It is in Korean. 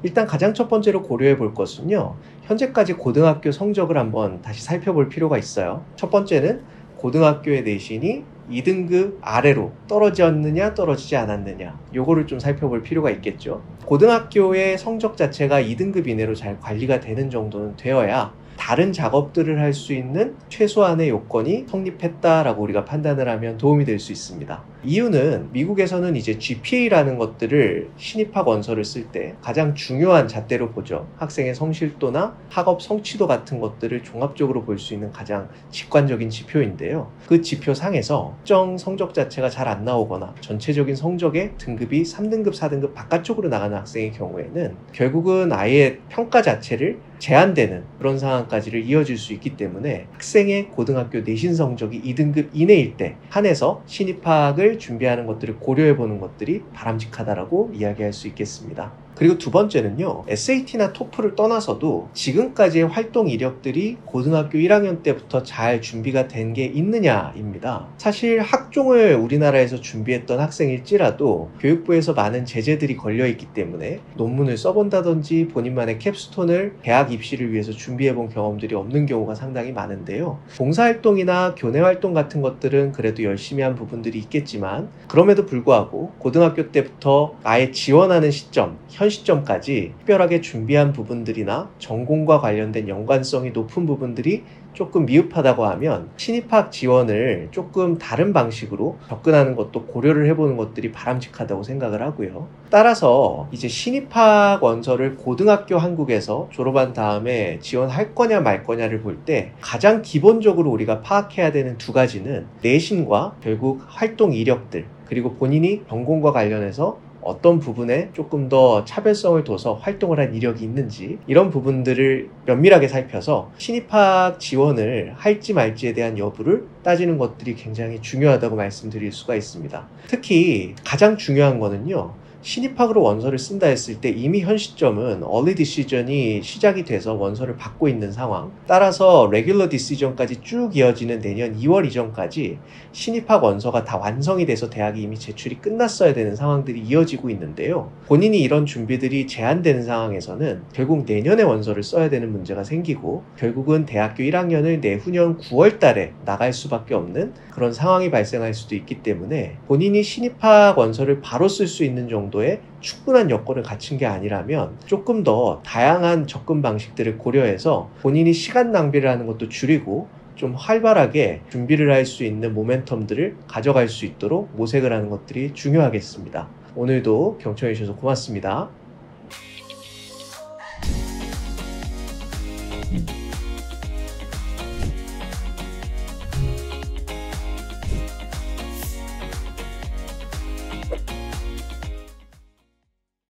일단 가장 첫 번째로 고려해 볼 것은요, 현재까지 고등학교 성적을 한번 다시 살펴볼 필요가 있어요. 첫 번째는 고등학교의 내신이 2등급 아래로 떨어졌느냐 떨어지지 않았느냐, 요거를 좀 살펴볼 필요가 있겠죠. 고등학교의 성적 자체가 2등급 이내로 잘 관리가 되는 정도는 되어야 다른 작업들을 할 수 있는 최소한의 요건이 성립했다라고 우리가 판단을 하면 도움이 될 수 있습니다. 이유는 미국에서는 이제 GPA라는 것들을 신입학 원서를 쓸 때 가장 중요한 잣대로 보죠. 학생의 성실도나 학업 성취도 같은 것들을 종합적으로 볼 수 있는 가장 직관적인 지표인데요. 그 지표 상에서 특정 성적 자체가 잘 안 나오거나 전체적인 성적의 등급이 3등급, 4등급 바깥쪽으로 나가는 학생의 경우에는 결국은 아예 평가 자체를 제한되는 그런 상황까지를 이어질 수 있기 때문에 학생의 고등학교 내신 성적이 2등급 이내일 때 한해서 신입학을 준비하는 것들을 고려해 보는 것들이 바람직하다라고 이야기할 수 있겠습니다. 그리고 두 번째는요, SAT나 TOEFL을 떠나서도 지금까지의 활동 이력들이 고등학교 1학년 때부터 잘 준비가 된 게 있느냐입니다. 사실 학종을 우리나라에서 준비했던 학생일지라도 교육부에서 많은 제재들이 걸려있기 때문에 논문을 써본다든지 본인만의 캡스톤을 대학 입시를 위해서 준비해본 경험들이 없는 경우가 상당히 많은데요. 봉사활동이나 교내활동 같은 것들은 그래도 열심히 한 부분들이 있겠지만, 그럼에도 불구하고 고등학교 때부터 아예 지원하는 시점, 현 시점까지 특별하게 준비한 부분들이나 전공과 관련된 연관성이 높은 부분들이 조금 미흡하다고 하면 신입학 지원을 조금 다른 방식으로 접근하는 것도 고려를 해보는 것들이 바람직하다고 생각을 하고요. 따라서 이제 신입학 원서를 고등학교 한국에서 졸업한 다음에 지원할 거냐 말 거냐를 볼 때 가장 기본적으로 우리가 파악해야 되는 두 가지는 내신과 결국 활동 이력들, 그리고 본인이 전공과 관련해서 어떤 부분에 조금 더 차별성을 둬서 활동을 한 이력이 있는지, 이런 부분들을 면밀하게 살펴서 신입학 지원을 할지 말지에 대한 여부를 따지는 것들이 굉장히 중요하다고 말씀드릴 수가 있습니다. 특히 가장 중요한 거는요, 신입학으로 원서를 쓴다 했을 때 이미 현 시점은 early decision이 시작이 돼서 원서를 받고 있는 상황, 따라서 regular decision까지 쭉 이어지는 내년 2월 이전까지 신입학 원서가 다 완성이 돼서 대학이 이미 제출이 끝났어야 되는 상황들이 이어지고 있는데요. 본인이 이런 준비들이 제한되는 상황에서는 결국 내년에 원서를 써야 되는 문제가 생기고, 결국은 대학교 1학년을 내후년 9월 달에 나갈 수밖에 없는 그런 상황이 발생할 수도 있기 때문에, 본인이 신입학 원서를 바로 쓸 수 있는 정도의 충분한 여건을 갖춘 게 아니라면 조금 더 다양한 접근 방식들을 고려해서 본인이 시간 낭비를 하는 것도 줄이고 좀 활발하게 준비를 할 수 있는 모멘텀들을 가져갈 수 있도록 모색을 하는 것들이 중요하겠습니다. 오늘도 경청해 주셔서 고맙습니다.